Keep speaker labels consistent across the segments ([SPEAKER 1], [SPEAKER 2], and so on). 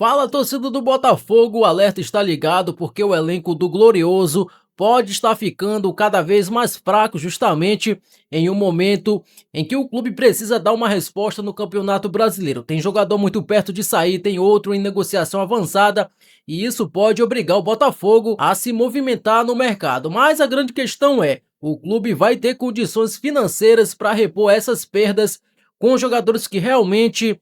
[SPEAKER 1] Fala, torcida do Botafogo, o alerta está ligado porque o elenco do Glorioso pode estar ficando cada vez mais fraco justamente em um momento em que o clube precisa dar uma resposta no Campeonato Brasileiro. Tem jogador muito perto de sair, tem outro em negociação avançada e isso pode obrigar o Botafogo a se movimentar no mercado. Mas a grande questão é, o clube vai ter condições financeiras para repor essas perdas com jogadores que realmente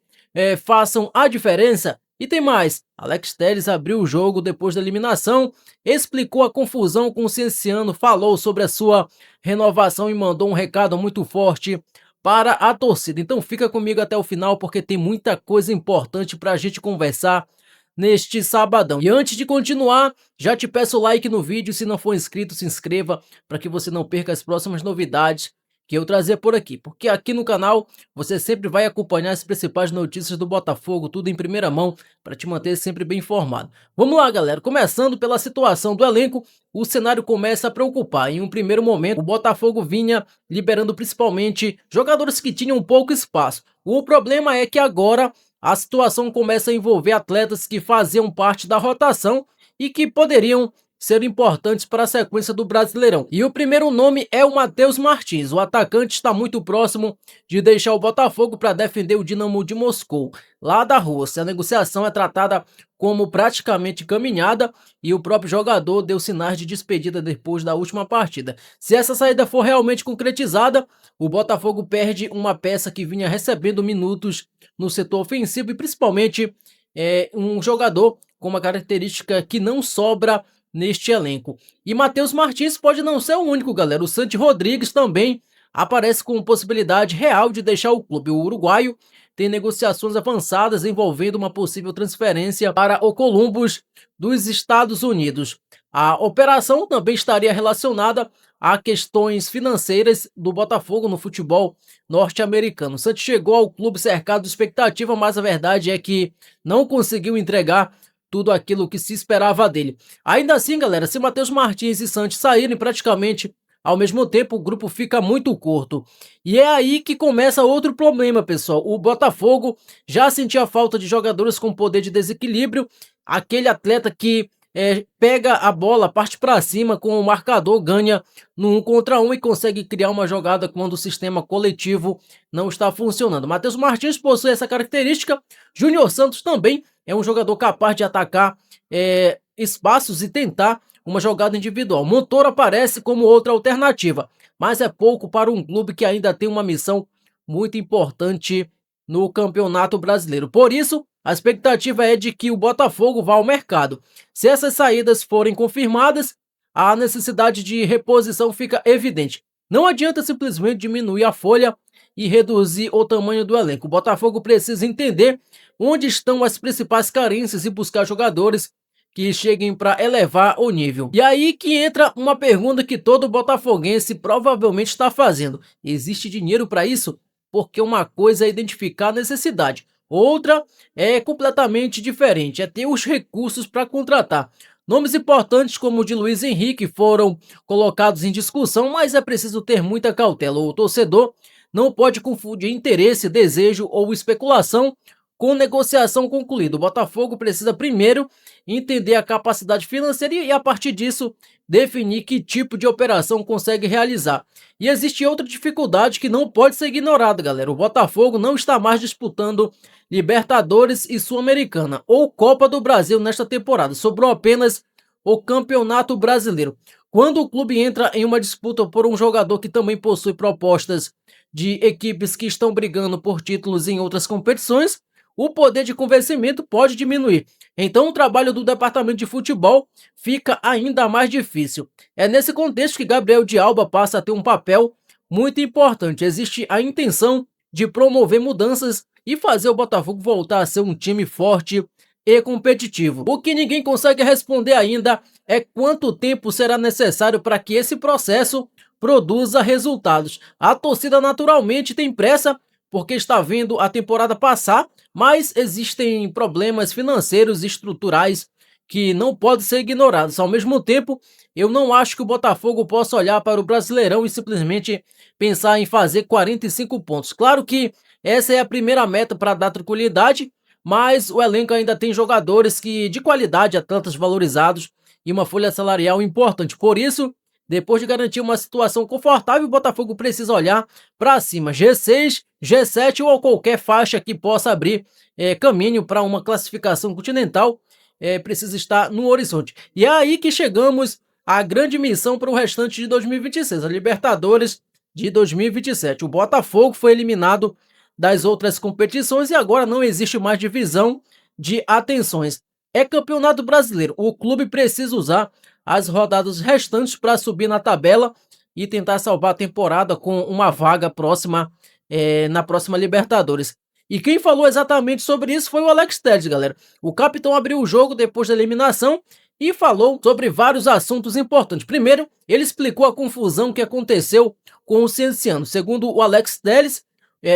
[SPEAKER 1] façam a diferença? E tem mais, Alex Telles abriu o jogo depois da eliminação, explicou a confusão com o Cienciano, falou sobre a sua renovação e mandou um recado muito forte para a torcida. Então fica comigo até o final porque tem muita coisa importante para a gente conversar neste sabadão. E antes de continuar, já te peço o like no vídeo, se não for inscrito, se inscreva para que você não perca as próximas novidades que eu trazer por aqui, porque aqui no canal você sempre vai acompanhar as principais notícias do Botafogo, tudo em primeira mão, para te manter sempre bem informado. Vamos lá, galera, começando pela situação do elenco, o cenário começa a preocupar. Em um primeiro momento, o Botafogo vinha liberando principalmente jogadores que tinham pouco espaço. O problema é que agora a situação começa a envolver atletas que faziam parte da rotação e que poderiam ser importantes para a sequência do Brasileirão. E o primeiro nome é o Matheus Martins. O atacante está muito próximo de deixar o Botafogo para defender o Dinamo de Moscou, lá da Rússia. A negociação é tratada como praticamente caminhada e o próprio jogador deu sinais de despedida depois da última partida. Se essa saída for realmente concretizada, o Botafogo perde uma peça que vinha recebendo minutos no setor ofensivo e principalmente um jogador com uma característica que não sobra neste elenco. E Matheus Martins pode não ser o único, galera. O Santi Rodrigues também aparece com possibilidade real de deixar o clube. O uruguaio tem negociações avançadas envolvendo uma possível transferência para o Columbus dos Estados Unidos. A operação também estaria relacionada a questões financeiras do Botafogo no futebol norte-americano. O Santos chegou ao clube cercado de expectativa, mas a verdade é que não conseguiu entregar tudo aquilo que se esperava dele. Ainda assim, galera, se Matheus Martins e Santos saírem praticamente ao mesmo tempo, o grupo fica muito curto. E é aí que começa outro problema, pessoal. O Botafogo já sentia falta de jogadores com poder de desequilíbrio, aquele atleta que pega a bola, parte para cima com o marcador, ganha no 1 contra 1 e consegue criar uma jogada quando o sistema coletivo não está funcionando. Matheus Martins possui essa característica, Júnior Santos também é um jogador capaz de atacar espaços e tentar uma jogada individual. Montoro aparece como outra alternativa, mas é pouco para um clube que ainda tem uma missão muito importante no Campeonato Brasileiro. Por isso, a expectativa é de que o Botafogo vá ao mercado. Se essas saídas forem confirmadas, a necessidade de reposição fica evidente. Não adianta simplesmente diminuir a folha e reduzir o tamanho do elenco. O Botafogo precisa entender onde estão as principais carências e buscar jogadores que cheguem para elevar o nível. E aí que entra uma pergunta que todo botafoguense provavelmente está fazendo. Existe dinheiro para isso? Porque uma coisa é identificar a necessidade, outra é completamente diferente, é ter os recursos para contratar. Nomes importantes como o de Luiz Henrique foram colocados em discussão, mas é preciso ter muita cautela. O torcedor não pode confundir interesse, desejo ou especulação com negociação concluída. O Botafogo precisa primeiro entender a capacidade financeira e a partir disso definir que tipo de operação consegue realizar. E existe outra dificuldade que não pode ser ignorada, galera. O Botafogo não está mais disputando Libertadores e Sul-Americana ou Copa do Brasil nesta temporada. Sobrou apenas o Campeonato Brasileiro. Quando o clube entra em uma disputa por um jogador que também possui propostas de equipes que estão brigando por títulos em outras competições, o poder de convencimento pode diminuir. Então o trabalho do departamento de futebol fica ainda mais difícil. É nesse contexto que Gabriel de Alba passa a ter um papel muito importante. Existe a intenção de promover mudanças e fazer o Botafogo voltar a ser um time forte e competitivo. O que ninguém consegue responder ainda é quanto tempo será necessário para que esse processo produza resultados. A torcida naturalmente tem pressa porque está vendo a temporada passar, mas existem problemas financeiros e estruturais que não podem ser ignorados. Ao mesmo tempo, eu não acho que o Botafogo possa olhar para o Brasileirão e simplesmente pensar em fazer 45 pontos. Claro que essa é a primeira meta para dar tranquilidade, mas o elenco ainda tem jogadores de qualidade, atletas valorizados e uma folha salarial importante. Por isso, depois de garantir uma situação confortável, o Botafogo precisa olhar para cima. G6, G7 ou qualquer faixa que possa abrir caminho para uma classificação continental, precisa estar no horizonte. E é aí que chegamos à grande missão para o restante de 2026, a Libertadores de 2027. O Botafogo foi eliminado das outras competições e agora não existe mais divisão de atenções. É Campeonato Brasileiro. O clube precisa usar as rodadas restantes para subir na tabela e tentar salvar a temporada com uma vaga próxima na próxima Libertadores. E quem falou exatamente sobre isso foi o Alex Telles, galera. O capitão abriu o jogo depois da eliminação e falou sobre vários assuntos importantes. Primeiro, ele explicou a confusão que aconteceu com o Cienciano. Segundo o Alex Telles,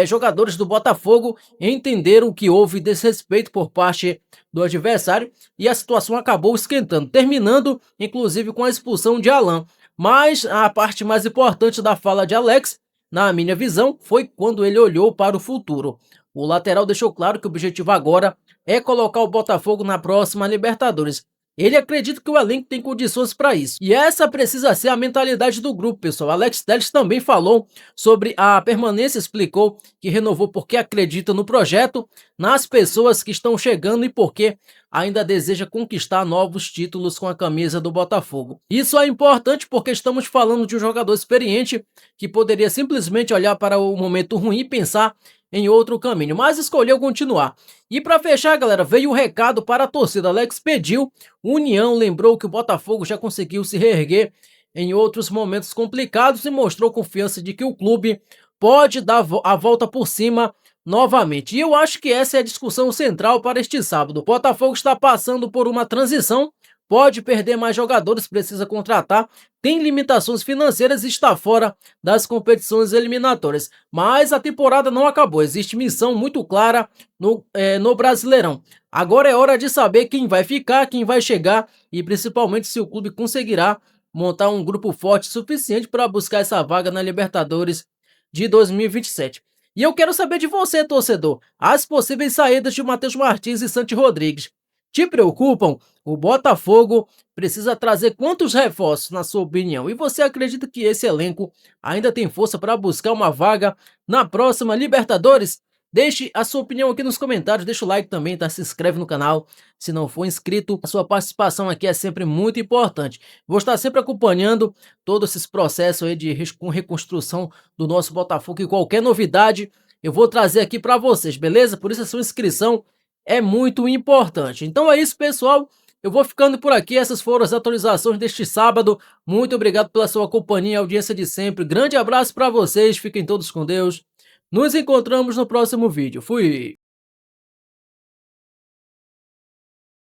[SPEAKER 1] jogadores do Botafogo entenderam que houve desrespeito por parte do adversário e a situação acabou esquentando, terminando inclusive com a expulsão de Alan. Mas a parte mais importante da fala de Alex, na minha visão, foi quando ele olhou para o futuro. O lateral deixou claro que o objetivo agora é colocar o Botafogo na próxima Libertadores. Ele acredita que o elenco tem condições para isso. E essa precisa ser a mentalidade do grupo, pessoal. Alex Telles também falou sobre a permanência, explicou que renovou porque acredita no projeto, nas pessoas que estão chegando e porque ainda deseja conquistar novos títulos com a camisa do Botafogo. Isso é importante porque estamos falando de um jogador experiente que poderia simplesmente olhar para o momento ruim e pensar em outro caminho, mas escolheu continuar. E para fechar, galera, veio o recado para a torcida. Alex pediu união, lembrou que o Botafogo já conseguiu se reerguer em outros momentos complicados e mostrou confiança de que o clube pode dar a volta por cima novamente. E eu acho que essa é a discussão central para este sábado. O Botafogo está passando por uma transição, pode perder mais jogadores, precisa contratar, tem limitações financeiras e está fora das competições eliminatórias. Mas a temporada não acabou, existe missão muito clara no Brasileirão. Agora é hora de saber quem vai ficar, quem vai chegar e principalmente se o clube conseguirá montar um grupo forte suficiente para buscar essa vaga na Libertadores de 2027. E eu quero saber de você, torcedor, as possíveis saídas de Matheus Martins e Santi Rodrigues te preocupam? O Botafogo precisa trazer quantos reforços, na sua opinião? E você acredita que esse elenco ainda tem força para buscar uma vaga na próxima Libertadores? Deixe a sua opinião aqui nos comentários, deixa o like também, tá? Se inscreve no canal se não for inscrito. A sua participação aqui é sempre muito importante. Vou estar sempre acompanhando todos esses processos aí com reconstrução do nosso Botafogo e qualquer novidade eu vou trazer aqui para vocês, beleza? Por isso a sua inscrição é muito importante. Então é isso, pessoal. Eu vou ficando por aqui. Essas foram as atualizações deste sábado. Muito obrigado pela sua companhia e audiência de sempre. Grande abraço para vocês. Fiquem todos com Deus. Nos encontramos no próximo vídeo. Fui!